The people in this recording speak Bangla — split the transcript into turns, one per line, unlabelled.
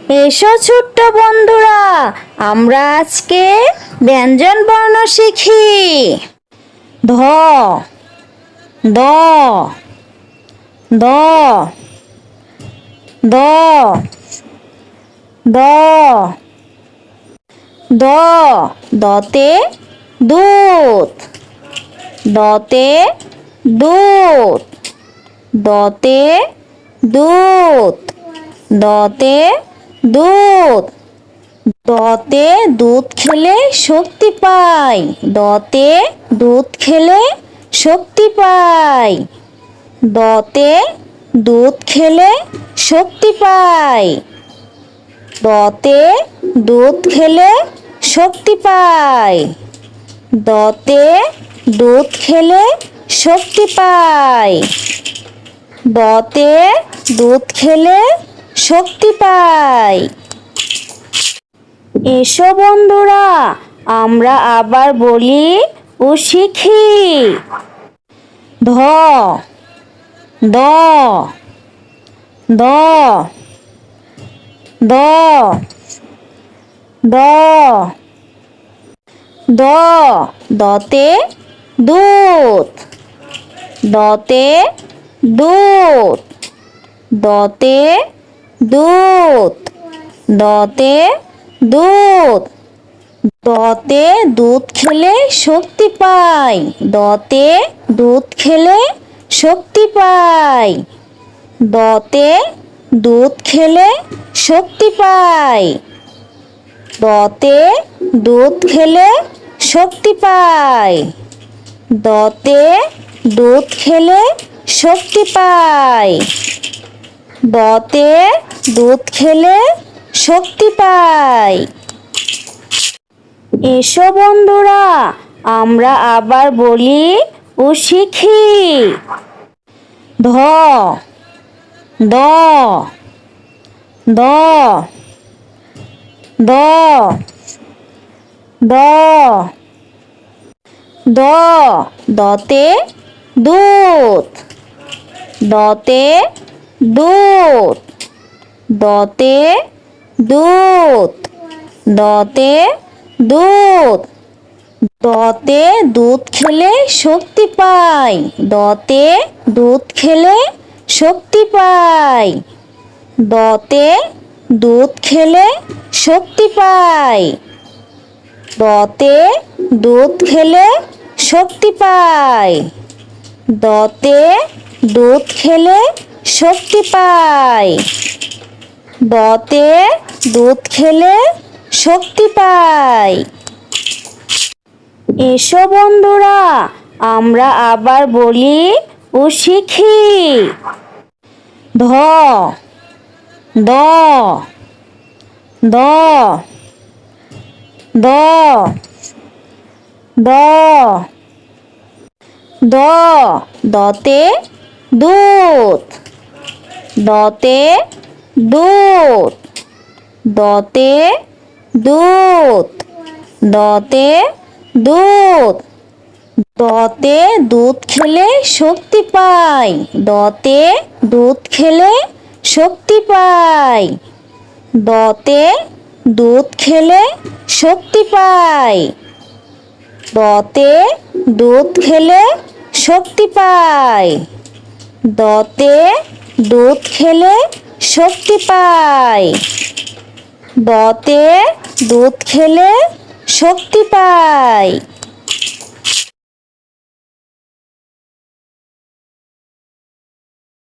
এসো ছোট্ট বন্ধুরা, আমরা আজকে ব্যঞ্জন বর্ণ শিখি। ধ, দ, দ, দ, দ, দ, দতে দুধ, দতে দুধ, দতে দুধ, দতে দুধ, দতে দুধ খেলে শক্তি পাই, দতে দুধ খেলে শক্তি পাই, দতে দুধ খেলে শক্তি পাই, দতে দুধ খেলে শক্তি পাই, দতে দুধ খেলে শক্তি পাই, দতে দুধ খেলে শক্তি পাই। এসো বন্ধুরা, আমরা আবার বলি ও শিখি। ধ, দ, দ, দ, দ, দ, দতে দুধ, দতে দুধ, দতে দুধ, দতে দুধ, দতে দুধ খেলে শক্তি পাই, দতে দুধ খেলে শক্তি পাই, দতে দুধ খেলে শক্তি পাই, দতে দুধ খেলে শক্তি পাই, দতে দুধ খেলে শক্তি পাই, দতে দুধ খেলে শক্তি পাই। এসো বন্ধুরা, আমরা আবার বলি ও শিখি। ধ, দ, দ, দ, দ, দ, দতে দুধ, দতে দুধ, দতে দুধ, দতে দুধ, দতে দুধ খেলে শক্তি পাই, দতে দুধ খেলে শক্তি পাই, দতে দুধ খেলে শক্তি পাই, দতে দুধ খেলে শক্তি পাই, দতে দুধ খেলে শক্তি পাই, দতে দুধ খেলে শক্তি পাই। এসো বন্ধুরা, আমরা আবার বলি ও শিখি। ধ, দ, দ, দ, দ, দ, দতে দুধ, দতে দুধ, দতে দুধ, দতে দুধ, দতে দুধ খেলে শক্তি পাই, দতে দুধ খেলে শক্তি পাই, দতে দুধ খেলে শক্তি পাই, দতে দুধ খেলে শক্তি পাই, দতে দুধ খেলে শক্তি পাই, দতে দুধ খেলে শক্তি পাই।